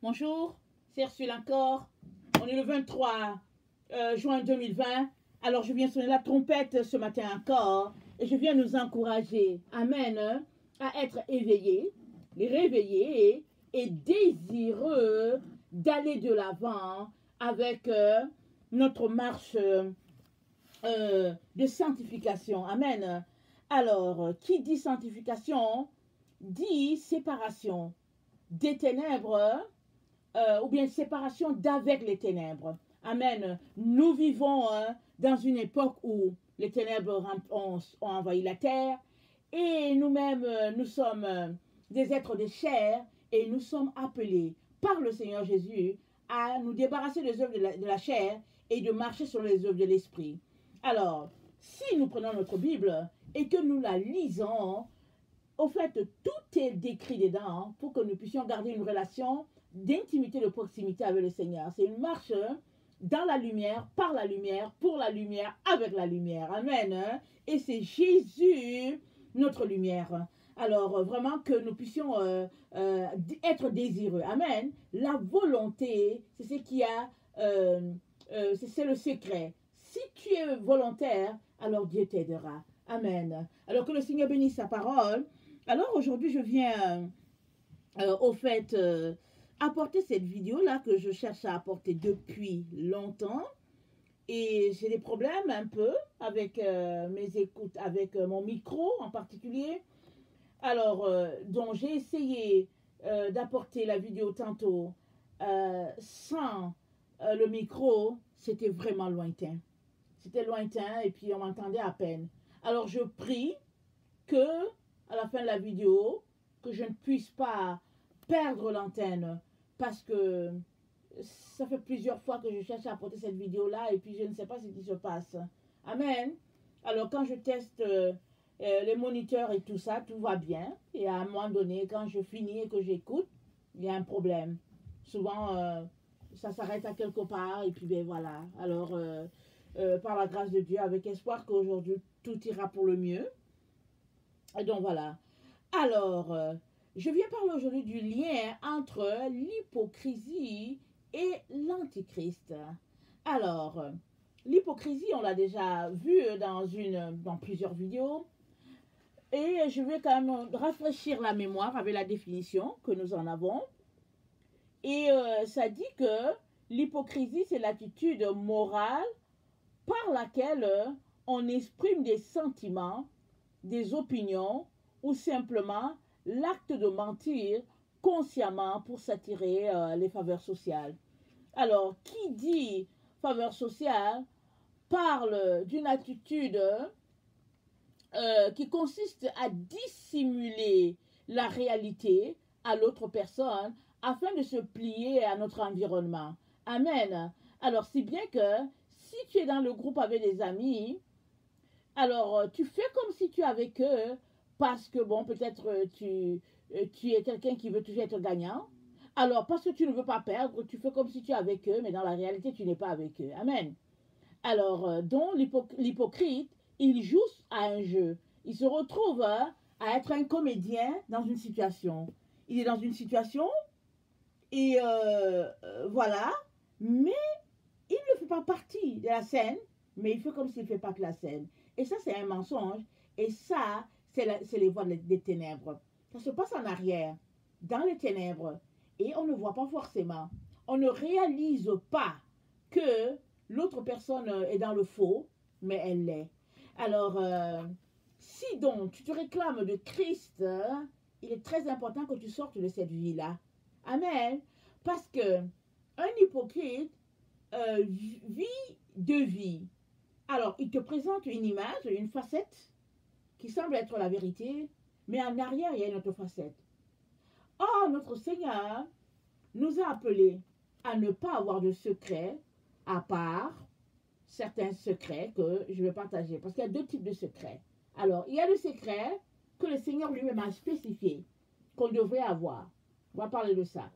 Bonjour, c'est Ursule encore. On est le 23 juin 2020. Alors je viens sonner la trompette ce matin encore et je viens nous encourager, amen, à être éveillés, réveillés et désireux d'aller de l'avant avec notre marche de sanctification. Amen. Alors, qui dit sanctification dit séparation des ténèbres ou bien séparation d'avec les ténèbres. Amen. Nous vivons dans une époque où les ténèbres ont envahi la terre et nous-mêmes, nous sommes des êtres de chair et nous sommes appelés par le Seigneur Jésus à nous débarrasser des œuvres de la chair et de marcher sur les œuvres de l'esprit. Alors, si nous prenons notre Bible et que nous la lisons, au fait, tout est décrit dedans pour que nous puissions garder une relation d'intimité, de proximité avec le Seigneur. C'est une marche dans la lumière, par la lumière, pour la lumière, avec la lumière. Amen. Et c'est Jésus, notre lumière. Alors, vraiment que nous puissions être désireux. Amen. La volonté, c'est ce qui a, c'est le secret. Si tu es volontaire, alors Dieu t'aidera. Amen. Alors que le Seigneur bénisse sa parole. Alors aujourd'hui, je viens au fait apporter cette vidéo-là que je cherche à apporter depuis longtemps. Et j'ai des problèmes un peu avec mes écoutes, avec mon micro en particulier. Alors, donc j'ai essayé d'apporter la vidéo tantôt sans le micro. C'était vraiment lointain. C'était lointain et puis on m'entendait à peine. Alors je prie que à la fin de la vidéo, que je ne puisse pas perdre l'antenne parce que ça fait plusieurs fois que je cherche à apporter cette vidéo-là et puis je ne sais pas ce qui se passe. Amen. Alors quand je teste les moniteurs et tout ça, tout va bien. Et à un moment donné, quand je finis et que j'écoute, il y a un problème. Souvent, ça s'arrête à quelque part et puis ben voilà. Alors, par la grâce de Dieu, avec espoir qu'aujourd'hui, tout ira pour le mieux. Et donc voilà. Alors, je viens parler aujourd'hui du lien entre l'hypocrisie et l'antichrist. Alors, l'hypocrisie, on l'a déjà vu dans plusieurs vidéos. Et je vais quand même rafraîchir la mémoire avec la définition que nous en avons. Et ça dit que l'hypocrisie, c'est l'attitude morale par laquelle on exprime des sentiments, des opinions ou simplement l'acte de mentir consciemment pour s'attirer les faveurs sociales. Alors, qui dit faveur sociale parle d'une attitude qui consiste à dissimuler la réalité à l'autre personne afin de se plier à notre environnement. Amen. Alors, si bien que si tu es dans le groupe avec des amis, alors tu fais comme si tu es avec eux parce que, bon, peut-être tu es quelqu'un qui veut toujours être gagnant. Alors, parce que tu ne veux pas perdre, tu fais comme si tu es avec eux, mais dans la réalité, tu n'es pas avec eux. Amen. Alors, donc, l'hypocrite, il joue à un jeu. Il se retrouve à être un comédien dans une situation. Il est dans une situation et voilà, mais il ne fait pas partie de la scène, mais il fait comme s'il ne fait pas que la scène. Et ça, c'est un mensonge. Et ça, c'est les voies des ténèbres. Ça se passe en arrière, dans les ténèbres. Et on ne voit pas forcément. On ne réalise pas que l'autre personne est dans le faux, mais elle l'est. Alors, si donc tu te réclames de Christ, il est très important que tu sortes de cette vie-là. Amen. Parce que un hypocrite vit deux vies. Alors, il te présente une image, une facette qui semble être la vérité, mais en arrière, il y a une autre facette. Or, notre Seigneur nous a appelés à ne pas avoir de secret à part certains secrets que je vais partager. Parce qu'il y a deux types de secrets. Alors, il y a le secret que le Seigneur lui-même a spécifié, qu'on devrait avoir. On va parler de ça.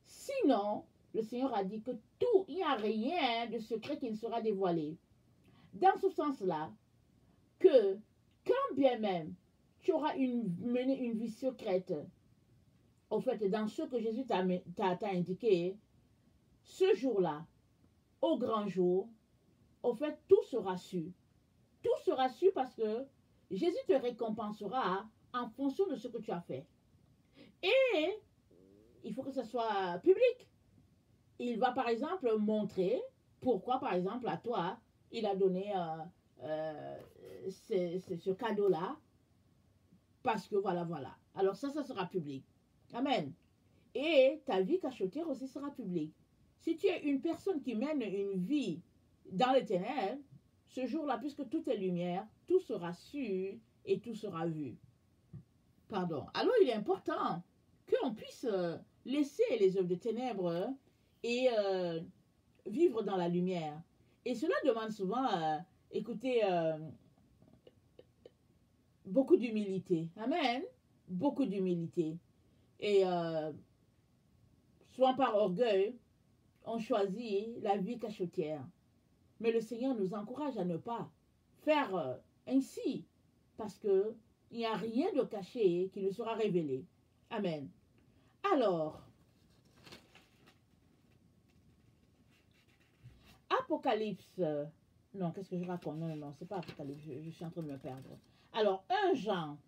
Sinon, le Seigneur a dit que tout, il n'y a rien de secret qui ne sera dévoilé. Dans ce sens-là, que quand bien même tu auras mené une vie secrète au fait, dans ce que Jésus t'a indiqué, ce jour-là, au grand jour, au fait, tout sera su. Tout sera su parce que Jésus te récompensera en fonction de ce que tu as fait. Et il faut que ce soit public. Il va par exemple montrer pourquoi, par exemple, à toi, il a donné ce cadeau-là. Parce que voilà, voilà. Alors ça sera public. Amen. Et ta vie cachottière aussi sera publique. Si tu es une personne qui mène une vie dans les ténèbres, ce jour-là, puisque tout est lumière, tout sera su et tout sera vu. Pardon. Alors il est important qu'on puisse laisser les œuvres de ténèbres et vivre dans la lumière. Et cela demande souvent, écoutez, beaucoup d'humilité. Amen. Beaucoup d'humilité. Et souvent par orgueil, on choisit la vie cachottière. Mais le Seigneur nous encourage à ne pas faire ainsi, parce qu'il n'y a rien de caché qui ne sera révélé. Amen. Alors, Apocalypse, non, qu'est-ce que je raconte? Non, non, non, c'est pas Apocalypse, je suis en train de me perdre. Alors, 1 Jean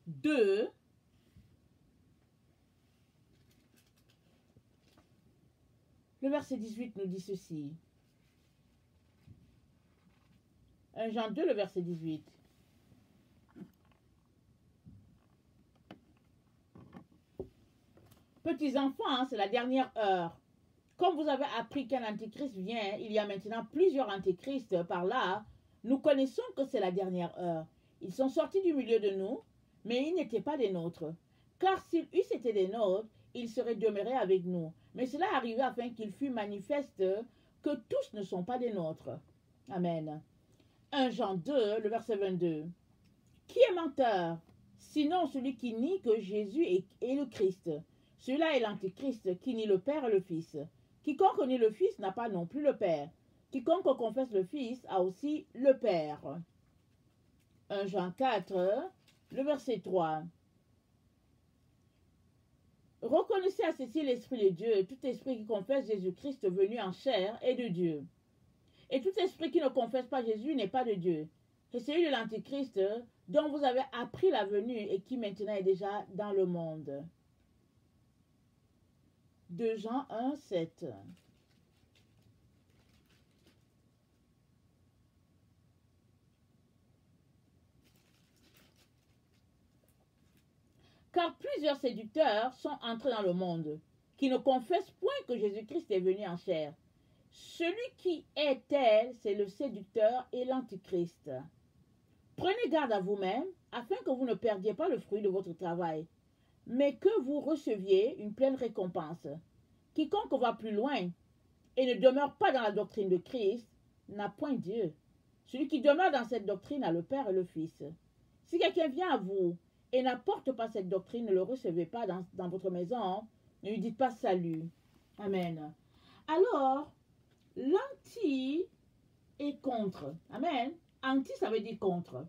2, le verset 18 nous dit ceci. 1 Jean 2, le verset 18. Petits enfants, hein, c'est la dernière heure. Comme vous avez appris qu'un antéchrist vient, il y a maintenant plusieurs antéchrists par là, nous connaissons que c'est la dernière heure. Ils sont sortis du milieu de nous, mais ils n'étaient pas des nôtres. Car s'ils eussent été des nôtres, ils seraient demeurés avec nous. Mais cela arrivait afin qu'il fût manifeste que tous ne sont pas des nôtres. Amen. 1 Jean 2, le verset 22. Qui est menteur? Sinon celui qui nie que Jésus est le Christ. Celui-là est l'antéchrist qui nie le Père et le Fils. Quiconque nie le Fils n'a pas non plus le Père. Quiconque confesse le Fils a aussi le Père. 1 Jean 4, le verset 3. Reconnaissez à ceci l'Esprit de Dieu, et tout esprit qui confesse Jésus-Christ venu en chair est de Dieu. Et tout esprit qui ne confesse pas Jésus n'est pas de Dieu. C'est celui de l'Antéchrist dont vous avez appris la venue et qui maintenant est déjà dans le monde. 2 Jean 1, 7. Car plusieurs séducteurs sont entrés dans le monde, qui ne confessent point que Jésus-Christ est venu en chair. Celui qui est tel, c'est le séducteur et l'antichrist. Prenez garde à vous-même, afin que vous ne perdiez pas le fruit de votre travail, mais que vous receviez une pleine récompense. Quiconque va plus loin et ne demeure pas dans la doctrine de Christ n'a point Dieu. Celui qui demeure dans cette doctrine a le Père et le Fils. Si quelqu'un vient à vous et n'apporte pas cette doctrine, ne le recevez pas dans votre maison, ne lui dites pas salut. Amen. Alors, l'anti est contre. Amen. Anti, ça veut dire contre.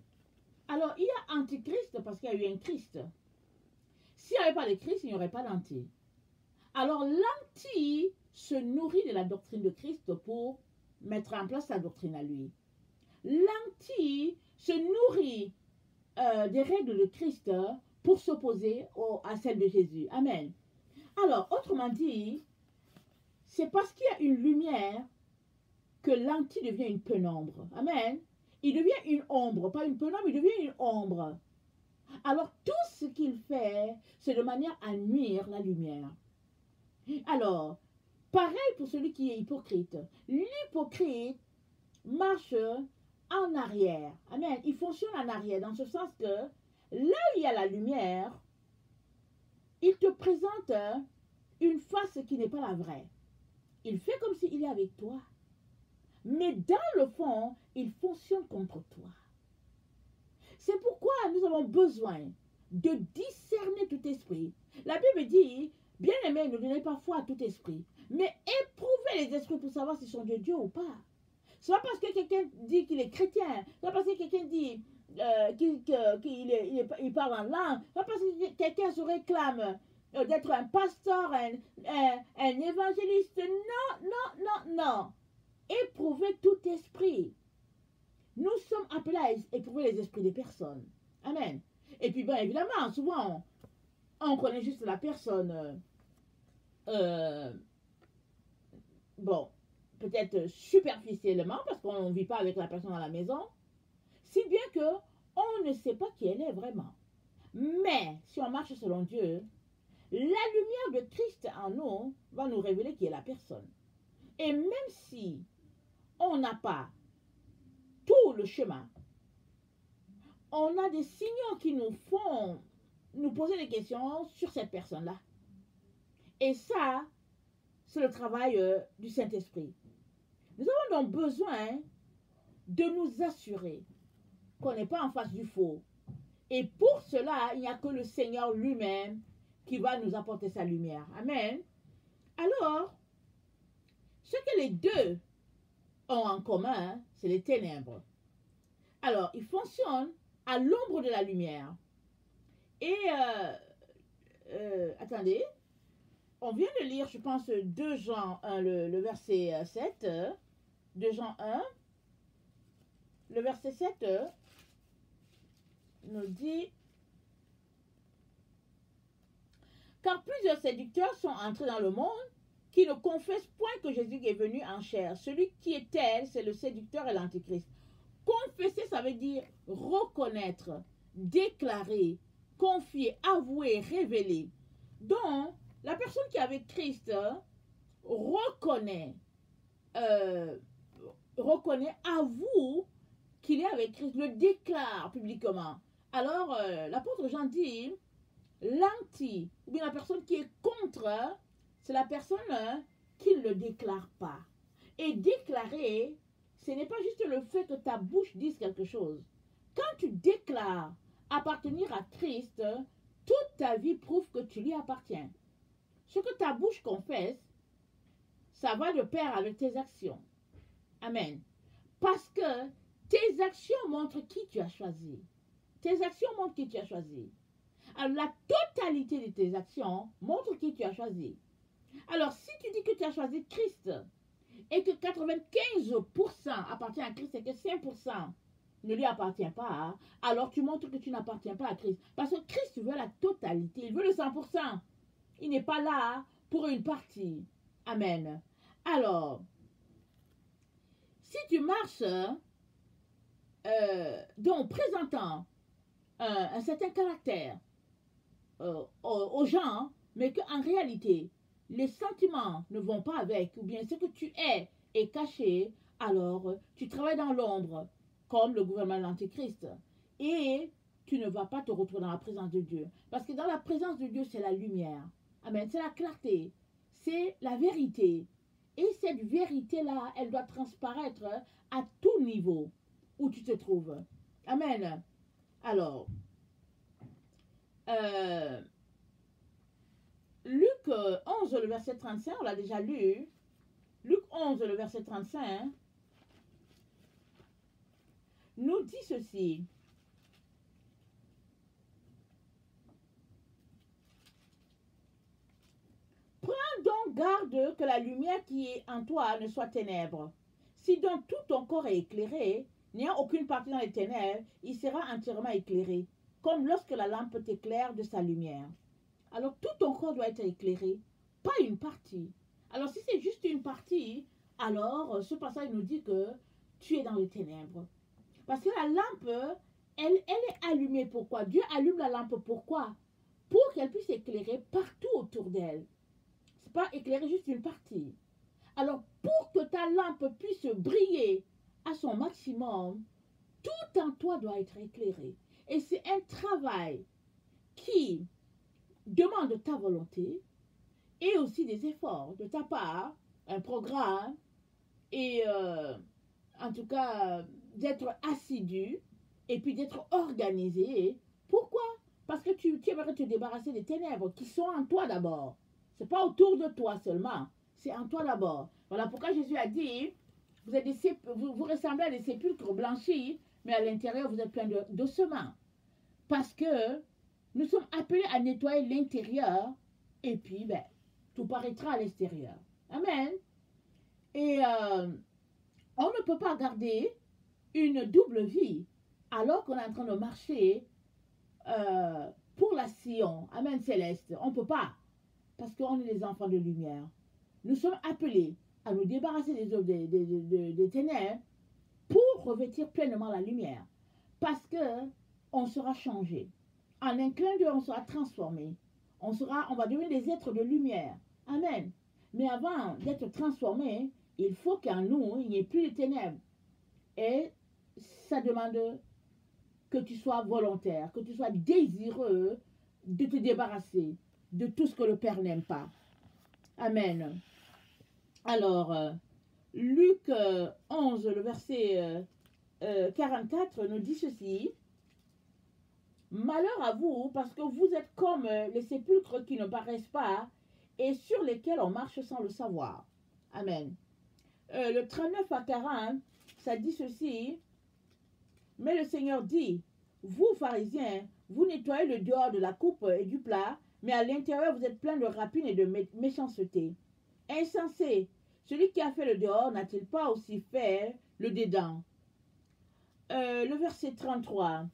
Alors, il y a antichrist parce qu'il y a eu un Christ. S'il n'y avait pas de Christ, il n'y aurait pas d'anti. Alors, l'anti se nourrit de la doctrine de Christ pour mettre en place sa doctrine à lui. L'anti se nourrit des règles de Christ pour s'opposer à celles de Jésus. Amen. Alors, autrement dit, c'est parce qu'il y a une lumière que l'anti devient une pénombre. Amen. Il devient une ombre, pas une pénombre, il devient une ombre. Alors, tout ce qu'il fait, c'est de manière à nuire la lumière. Alors, pareil pour celui qui est hypocrite. L'hypocrite marche en arrière. Amen. Il fonctionne en arrière, dans ce sens que là où il y a la lumière, il te présente une face qui n'est pas la vraie. Il fait comme s'il est avec toi. Mais dans le fond, il fonctionne contre toi. C'est pourquoi nous avons besoin de discerner tout esprit. La Bible dit, bien-aimés, ne donnez pas foi à tout esprit, mais éprouvez les esprits pour savoir s'ils sont de Dieu ou pas. Ce n'est pas parce que quelqu'un dit qu'il est chrétien, ce n'est pas parce que quelqu'un dit qu'il parle en langue, ce n'est pas parce que quelqu'un se réclame d'être un pasteur, un évangéliste. Non, non, non, non. Éprouvez tout esprit. Nous sommes appelés à éprouver les esprits des personnes. Amen. Et puis, bien évidemment, souvent, on connaît juste la personne, bon, peut-être superficiellement, parce qu'on ne vit pas avec la personne à la maison, si bien que on ne sait pas qui elle est vraiment. Mais, si on marche selon Dieu, la lumière de Christ en nous va nous révéler qui est la personne. Et même si on n'a pas tout le chemin, on a des signaux qui nous font nous poser des questions sur cette personne-là. Et ça, c'est le travail du Saint-Esprit. Nous avons donc besoin de nous assurer qu'on n'est pas en face du faux. Et pour cela, il n'y a que le Seigneur lui-même qui va nous apporter sa lumière. Amen. Alors, ce que les deux ont en commun, c'est les ténèbres. Alors, ils fonctionnent à l'ombre de la lumière. Et, attendez, on vient de lire, je pense, 2 Jean 1, le verset 7. 2 Jean 1, le verset 7 nous dit: car plusieurs séducteurs sont entrés dans le monde qui ne confessent point que Jésus est venu en chair. Celui qui est tel, c'est le séducteur et l'antichrist. Confesser, ça veut dire reconnaître, déclarer, confier, avouer, révéler. Donc, la personne qui est avec Christ reconnaît, avoue qu'il est avec Christ, le déclare publiquement. Alors, l'apôtre Jean dit, l'anti, ou bien la personne qui est contre, c'est la personne qui ne le déclare pas. Et déclarer, ce n'est pas juste le fait que ta bouche dise quelque chose. Quand tu déclares appartenir à Christ, toute ta vie prouve que tu lui appartiens. Ce que ta bouche confesse, ça va de pair avec tes actions. Amen. Parce que tes actions montrent qui tu as choisi. Tes actions montrent qui tu as choisi. Alors, la totalité de tes actions montre qui tu as choisi. Alors, si tu dis que tu as choisi Christ et que 95% appartient à Christ et que 5% ne lui appartient pas, alors tu montres que tu n'appartiens pas à Christ. Parce que Christ veut la totalité, il veut le 100%. Il n'est pas là pour une partie. Amen. Alors, si tu marches, donc présentant un certain caractère aux gens, mais qu'en réalité, les sentiments ne vont pas avec, ou bien ce que tu est caché, alors tu travailles dans l'ombre, comme le gouvernement de l'Antéchrist. Et tu ne vas pas te retrouver dans la présence de Dieu. Parce que dans la présence de Dieu, c'est la lumière. Amen. C'est la clarté. C'est la vérité. Et cette vérité-là, elle doit transparaître à tout niveau où tu te trouves. Amen. Alors, Luc 11, le verset 35, on l'a déjà lu. Luc 11, le verset 35, nous dit ceci. Prends donc garde que la lumière qui est en toi ne soit ténèbres. Si donc tout ton corps est éclairé, n'ayant aucune partie dans les ténèbres, il sera entièrement éclairé, comme lorsque la lampe t'éclaire de sa lumière. Alors tout ton corps doit être éclairé, pas une partie. Alors si c'est juste une partie, alors ce passage nous dit que tu es dans les ténèbres. Parce que la lampe, elle est allumée. Pourquoi? Dieu allume la lampe. Pourquoi? Pour qu'elle puisse éclairer partout autour d'elle. Ce n'est pas éclairer juste une partie. Alors pour que ta lampe puisse briller à son maximum, tout en toi doit être éclairé. Et c'est un travail qui demande ta volonté et aussi des efforts de ta part, un programme et en tout cas d'être assidu et puis d'être organisé. Pourquoi? Parce que tu aimerais te débarrasser des ténèbres qui sont en toi d'abord. Ce n'est pas autour de toi seulement, c'est en toi d'abord. Voilà pourquoi Jésus a dit, vous ressemblez à des sépulcres blanchis, mais à l'intérieur vous êtes plein d'ossements. Parce que nous sommes appelés à nettoyer l'intérieur Et puis, ben, tout paraîtra à l'extérieur. Amen. Et on ne peut pas garder une double vie alors qu'on est en train de marcher pour la Sion. Amen, céleste. On ne peut pas. Parce qu'on est les enfants de lumière. Nous sommes appelés à nous débarrasser des œuvres des ténèbres pour revêtir pleinement la lumière. Parce que on sera changé. En un clin d'œil, on sera transformé. On va devenir des êtres de lumière. Amen. Mais avant d'être transformé, il faut qu'en nous, il n'y ait plus de ténèbres. Et ça demande que tu sois volontaire, que tu sois désireux de te débarrasser de tout ce que le Père n'aime pas. Amen. Alors, Luc 11, le verset 44 nous dit ceci. Malheur à vous, parce que vous êtes comme les sépulcres qui ne paraissent pas et sur lesquels on marche sans le savoir. Amen. Le 39 à 40, ça dit ceci. Mais le Seigneur dit, vous pharisiens, vous nettoyez le dehors de la coupe et du plat, mais à l'intérieur vous êtes plein de rapine et de méchanceté. Insensé, celui qui a fait le dehors n'a-t-il pas aussi fait le dedans? Le verset 33,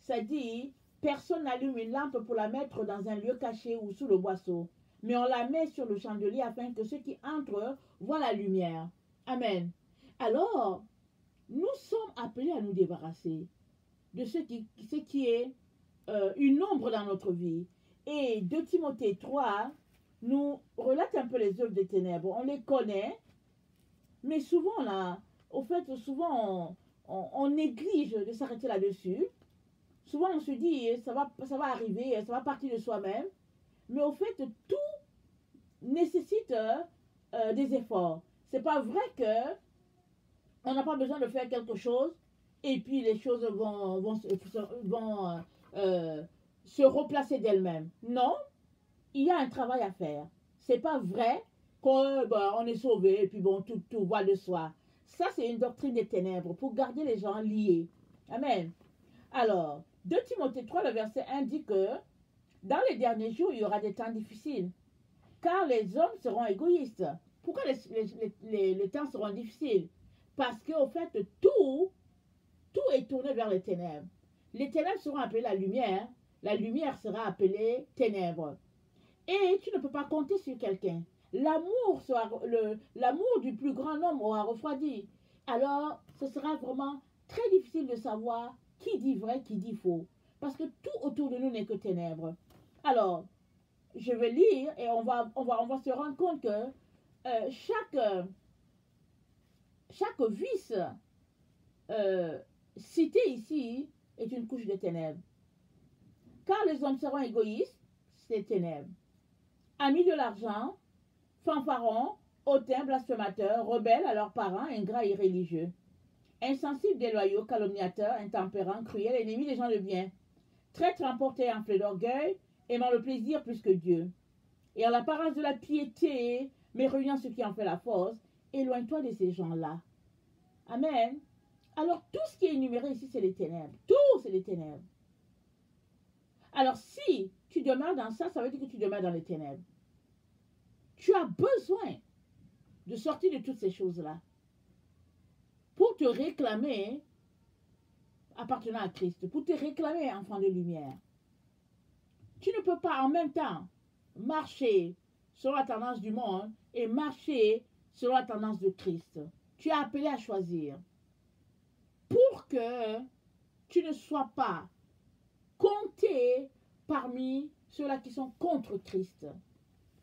ça dit, personne n'allume une lampe pour la mettre dans un lieu caché ou sous le boisseau, mais on la met sur le chandelier afin que ceux qui entrent voient la lumière. Amen. Alors, nous sommes appelés à nous débarrasser de ce qui est une ombre dans notre vie. Et 2 Timothée 3 nous relate un peu les œuvres des ténèbres. On les connaît, mais souvent, on néglige de s'arrêter là-dessus. Souvent, on se dit, ça va arriver, ça va partir de soi-même. Mais au fait, tout nécessite des efforts. C'est pas vrai que on n'a pas besoin de faire quelque chose et puis les choses vont se replacer d'elles-mêmes. Non, il y a un travail à faire. C'est pas vrai qu'on est sauvé et puis bon, tout va de soi. Ça, c'est une doctrine des ténèbres pour garder les gens liés. Amen. Alors, 2 Timothée 3, le verset 1 dit que dans les jours, il y aura des temps difficiles, car les hommes seront égoïstes. Pourquoi les temps seront difficiles? Parce qu'au fait, tout est tourné vers les ténèbres. Les ténèbres seront appelées la lumière sera appelée ténèbres. Et tu ne peux pas compter sur quelqu'un. L'amour du plus grand homme aura refroidi. Alors, ce sera vraiment très difficile de savoir qui dit vrai, qui dit faux. Parce que tout autour de nous n'est que ténèbres. Alors, je vais lire et on va se rendre compte que chaque vice cité ici est une couche de ténèbres. Car les hommes seront égoïstes, c'est ténèbres. Amis de l'argent, fanfarons, hautains, blasphémateurs, rebelles à leurs parents, ingrats et irréligieux. Insensibles, déloyaux, calomniateurs, intempérants, cruels, ennemis des gens de bien. Traîtres emportés enflés d'orgueil, aimant le plaisir plus que Dieu. Et en l'apparence de la piété, mais reniant ce qui en fait la force, éloigne-toi de ces gens-là. Amen. Alors, tout ce qui est énuméré ici, c'est les ténèbres. Tout, c'est les ténèbres. Alors, si tu demeures dans ça, ça veut dire que tu demeures dans les ténèbres. Tu as besoin de sortir de toutes ces choses-là pour te réclamer appartenant à Christ, pour te réclamer enfant de lumière. Tu ne peux pas en même temps marcher selon la tendance du monde et marcher selon la tendance de Christ. Tu es appelé à choisir pour que tu ne sois pas compté parmi ceux-là qui sont contre Christ,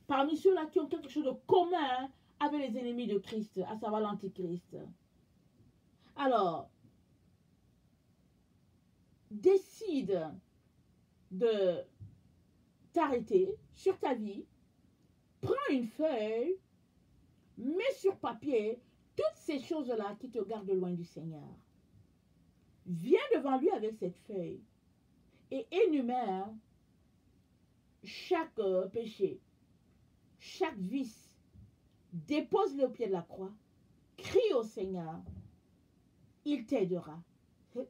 parmi ceux-là qui ont quelque chose de commun avec les ennemis de Christ, à savoir l'antichrist. Alors, décide de t'arrêter sur ta vie, prends une feuille, mets sur papier toutes ces choses-là qui te gardent loin du Seigneur. Viens devant lui avec cette feuille et énumère chaque péché, chaque vice. Dépose-le au pied de la croix. Crie au Seigneur. Il t'aidera.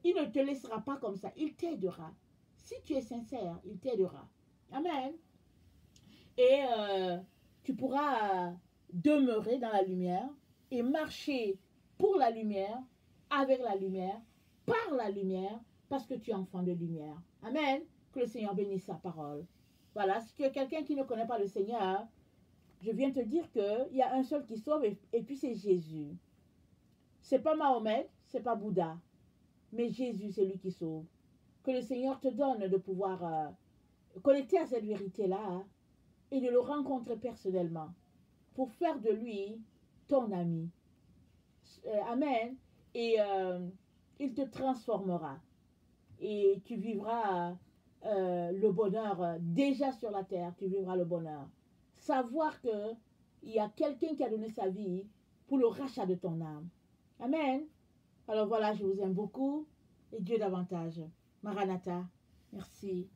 Il ne te laissera pas comme ça. Il t'aidera. Si tu es sincère, il t'aidera. Amen. Et tu pourras demeurer dans la lumière et marcher pour la lumière, avec la lumière, par la lumière, parce que tu es enfant de lumière. Amen. Que le Seigneur bénisse sa parole. Voilà, si tu es quelqu'un qui ne connaît pas le Seigneur, je viens te dire qu'il y a un seul qui sauve et puis c'est Jésus. C'est pas Mahomet, c'est pas Bouddha, mais Jésus, c'est lui qui sauve. Que le Seigneur te donne de pouvoir connecter à cette vérité-là, hein, et de le rencontrer personnellement pour faire de lui ton ami. Amen. Et il te transformera et tu vivras le bonheur déjà sur la terre. Tu vivras le bonheur. Savoir que il y a quelqu'un qui a donné sa vie pour le rachat de ton âme. Amen. Alors voilà, je vous aime beaucoup et Dieu davantage. Maranatha. Merci.